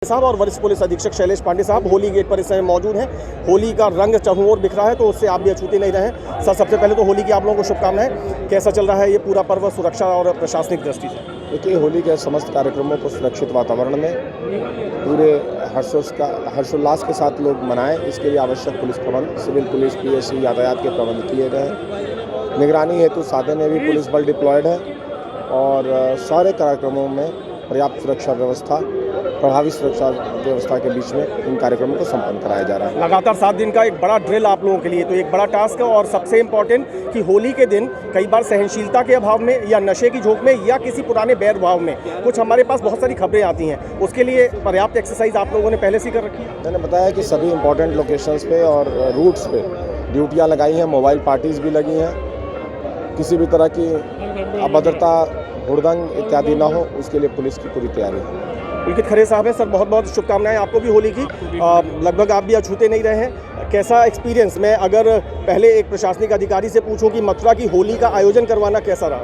साहब और वरिष्ठ पुलिस अधीक्षक शैलेश पांडे साहब होली गेट पर इस समय मौजूद हैं। होली का रंग चारों ओर बिखरा है, तो उससे आप भी अछूते नहीं रहें। सर, सबसे पहले तो होली की आप लोगों को शुभकामनाएं। कैसा चल रहा है ये पूरा पर्व सुरक्षा और प्रशासनिक दृष्टि से? देखिए, होली के समस्त कार्यक्रमों को सुरक्षित वातावरण में पूरे हर्षोल्लास के साथ लोग मनाएं, इसके लिए आवश्यक पुलिस प्रबंध, सिविल पुलिस, पीएससी, यातायात के प्रबंध किए गए हैं। निगरानी हेतु सादे में भी पुलिस बल डिप्लॉयड है और सारे कार्यक्रमों में पर्याप्त सुरक्षा व्यवस्था, प्रभावी सुरक्षा व्यवस्था के बीच में इन कार्यक्रमों को संपन्न कराया जा रहा है। लगातार 7 दिन का एक बड़ा ड्रिल आप लोगों के लिए तो एक बड़ा टास्क है, और सबसे इम्पोर्टेंट कि होली के दिन कई बार सहनशीलता के अभाव में या नशे की झोंक में या किसी पुराने बैर भाव में कुछ हमारे पास बहुत सारी खबरें आती हैं, उसके लिए पर्याप्त एक्सरसाइज आप लोगों ने पहले से कर रखी है? मैंने बताया कि सभी इंपॉर्टेंट लोकेशंस पे और रूट्स पे ड्यूटियाँ लगाई हैं, मोबाइल पार्टीज भी लगी हैं। किसी भी तरह की अभद्रता, हुड़दंग इत्यादि ना हो, उसके लिए पुलिस की पूरी तैयारी है। पुलकित खरे साहब हैं। सर, बहुत बहुत शुभकामनाएं आपको भी होली की। लगभग आप भी अछूते नहीं रहे हैं। कैसा एक्सपीरियंस, मैं अगर पहले एक प्रशासनिक अधिकारी से पूछूं कि मथुरा की होली का आयोजन करवाना कैसा रहा?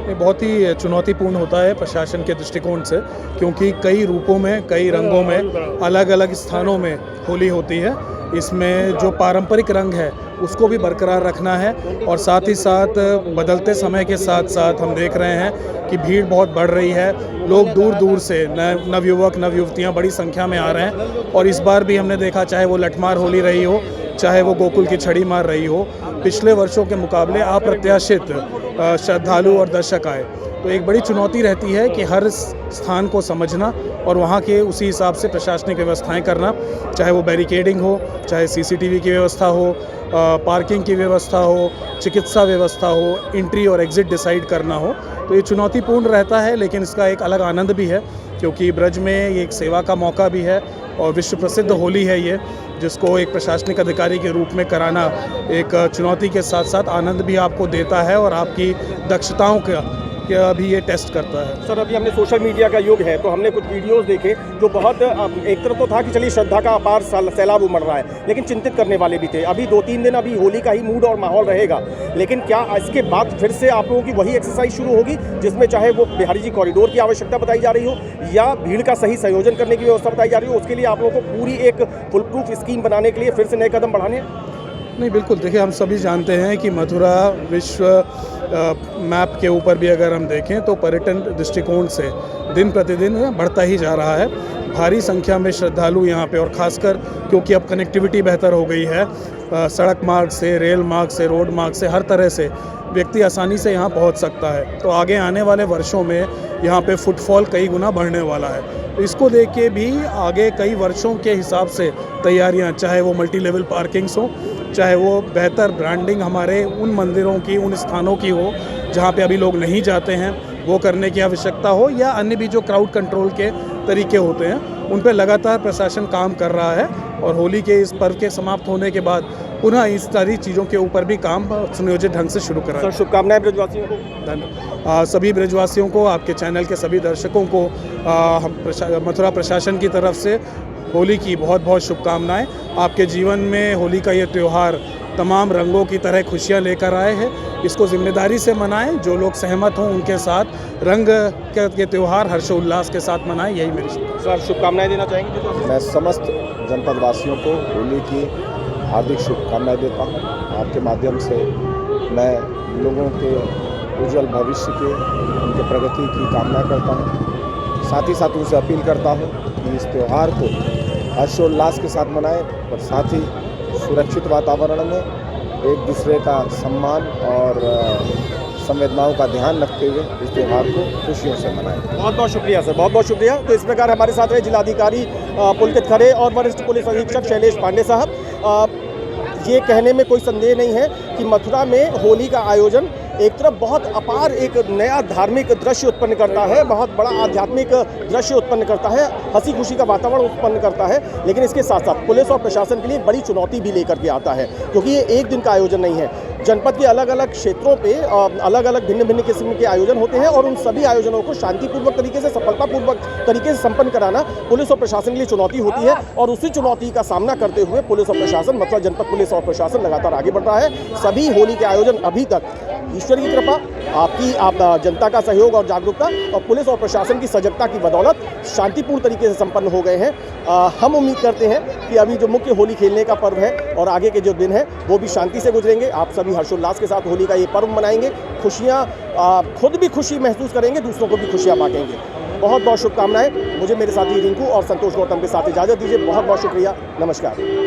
ये बहुत ही चुनौतीपूर्ण होता है प्रशासन के दृष्टिकोण से, क्योंकि कई रूपों में, कई रंगों में, अलग अलग स्थानों में होली होती है। इसमें जो पारंपरिक रंग है उसको भी बरकरार रखना है, और साथ ही साथ बदलते समय के साथ साथ हम देख रहे हैं कि भीड़ बहुत बढ़ रही है। लोग दूर दूर से नवयुवक नवयुवतियाँ बड़ी संख्या में आ रहे हैं, और इस बार भी हमने देखा, चाहे वो लठमार होली रही हो, चाहे वो गोकुल की छड़ी मार रही हो, पिछले वर्षों के मुकाबले अप्रत्याशित श्रद्धालु और दर्शक आए। तो एक बड़ी चुनौती रहती है कि हर स्थान को समझना और वहाँ के उसी हिसाब से प्रशासनिक व्यवस्थाएं करना, चाहे वो बैरिकेडिंग हो, चाहे सीसीटीवी की व्यवस्था हो, पार्किंग की व्यवस्था हो, चिकित्सा व्यवस्था हो, एंट्री और एग्ज़िट डिसाइड करना हो। तो ये चुनौतीपूर्ण रहता है, लेकिन इसका एक अलग आनंद भी है, क्योंकि ब्रज में ये एक सेवा का मौका भी है और विश्व प्रसिद्ध होली है ये, जिसको एक प्रशासनिक अधिकारी के रूप में कराना एक चुनौती के साथ साथ आनंद भी आपको देता है और आपकी दक्षताओं का भी ये टेस्ट करता है। सर, अभी हमने सोशल मीडिया का युग है, तो हमने कुछ वीडियोस देखे जो बहुत, एक तरफ तो था कि चलिए श्रद्धा का अपार सैलाब उमड़ रहा है, लेकिन चिंतित करने वाले भी थे। अभी 2-3 दिन अभी होली का ही मूड और माहौल रहेगा, लेकिन क्या इसके बाद फिर से आप लोगों की वही एक्सरसाइज शुरू होगी, जिसमें चाहे वो बिहारी जी कॉरिडोर की आवश्यकता बताई जा रही हो या भीड़ का सही संयोजन करने की व्यवस्था बताई जा रही हो, उसके लिए आप लोगों को पूरी एक फुल प्रूफ स्कीम बनाने के लिए फिर से नए कदम बढ़ाने हैं? नहीं, बिल्कुल। देखिए, हम सभी जानते हैं कि मथुरा विश्व मैप के ऊपर भी अगर हम देखें तो पर्यटन दृष्टिकोण से दिन प्रतिदिन बढ़ता ही जा रहा है। भारी संख्या में श्रद्धालु यहाँ पे, और ख़ासकर क्योंकि अब कनेक्टिविटी बेहतर हो गई है, सड़क मार्ग से, रेल मार्ग से, रोड मार्ग से, हर तरह से व्यक्ति आसानी से यहाँ पहुँच सकता है। तो आगे आने वाले वर्षों में यहाँ पे फुटफॉल कई गुना बढ़ने वाला है। तो इसको देख के भी आगे कई वर्षों के हिसाब से तैयारियाँ, चाहे वो मल्टी लेवल पार्किंग्स हो, चाहे वो बेहतर ब्रांडिंग हमारे उन मंदिरों की, उन स्थानों की हो जहाँ पे अभी लोग नहीं जाते हैं, वो करने की आवश्यकता हो, या अन्य भी जो क्राउड कंट्रोल के तरीके होते हैं, उन पे लगातार प्रशासन काम कर रहा है। और होली के इस पर्व के समाप्त होने के बाद पुनः इस सारी चीज़ों के ऊपर भी काम सुनियोजित ढंग से शुरू करा। सर, शुभकामनाएं ब्रजवासियों को। धन्यवाद। सभी ब्रजवासियों को, आपके चैनल के सभी दर्शकों को हम मथुरा प्रशासन की तरफ से होली की बहुत बहुत शुभकामनाएं। आपके जीवन में होली का ये त्यौहार तमाम रंगों की तरह खुशियां लेकर आए हैं। इसको जिम्मेदारी से मनाएं। जो लोग सहमत हों उनके साथ रंग के त्यौहार हर्षोल्लास के साथ मनाएं, यही मेरी शुभकामनाएं देना चाहेंगे? मैं समस्त जनपद वासियों को होली की हार्दिक शुभकामनाएं देता हूं। आपके माध्यम से मैं लोगों के उज्जवल भविष्य के, उनके प्रगति की कामना करता हूं। साथ ही साथ उनसे अपील करता हूं कि इस त्यौहार को हर्षोल्लास के साथ मनाएं, और साथ ही सुरक्षित वातावरण में एक दूसरे का सम्मान और संवेदनाओं का ध्यान रखते हुए इस त्यौहार को खुशियों से मनाएं। बहुत बहुत शुक्रिया सर, बहुत बहुत शुक्रिया। तो इस प्रकार हमारे साथ रहे जिलाधिकारी पुलकित खरे और वरिष्ठ पुलिस अधीक्षक शैलेश पांडे साहब। ये कहने में कोई संदेह नहीं है कि मथुरा में होली का आयोजन एक तरफ बहुत अपार एक नया धार्मिक दृश्य उत्पन्न करता है, बहुत बड़ा आध्यात्मिक दृश्य उत्पन्न करता है, हंसी खुशी का वातावरण उत्पन्न करता है, लेकिन इसके साथ साथ पुलिस और प्रशासन के लिए एक बड़ी चुनौती भी लेकर के आता है, क्योंकि ये एक दिन का आयोजन नहीं है। जनपद के अलग अलग क्षेत्रों पे अलग अलग भिन्न भिन्न किस्म के आयोजन होते हैं, और उन सभी आयोजनों को शांतिपूर्वक तरीके से, सफलतापूर्वक तरीके से संपन्न कराना पुलिस और प्रशासन के लिए चुनौती होती है। और उसी चुनौती का सामना करते हुए पुलिस और प्रशासन, मतलब जनपद पुलिस और प्रशासन लगातार आगे बढ़ रहा है। सभी होली के आयोजन अभी तक ईश्वर की कृपा, आप जनता का सहयोग और जागरूकता और पुलिस और प्रशासन की सजगता की बदौलत शांतिपूर्ण तरीके से संपन्न हो गए हैं। हम उम्मीद करते हैं कि अभी जो मुख्य होली खेलने का पर्व है और आगे के जो दिन हैं वो भी शांति से गुजरेंगे। आप सभी हर्षोल्लास के साथ होली का ये पर्व मनाएंगे, खुशियाँ खुद भी खुशी महसूस करेंगे, दूसरों को भी खुशियाँ बांटेंगे। बहुत बहुत शुभकामनाएं। मुझे मेरे साथी रिंकू और संतोष गौतम के साथ इजाज़त दीजिए। बहुत बहुत शुक्रिया। नमस्कार।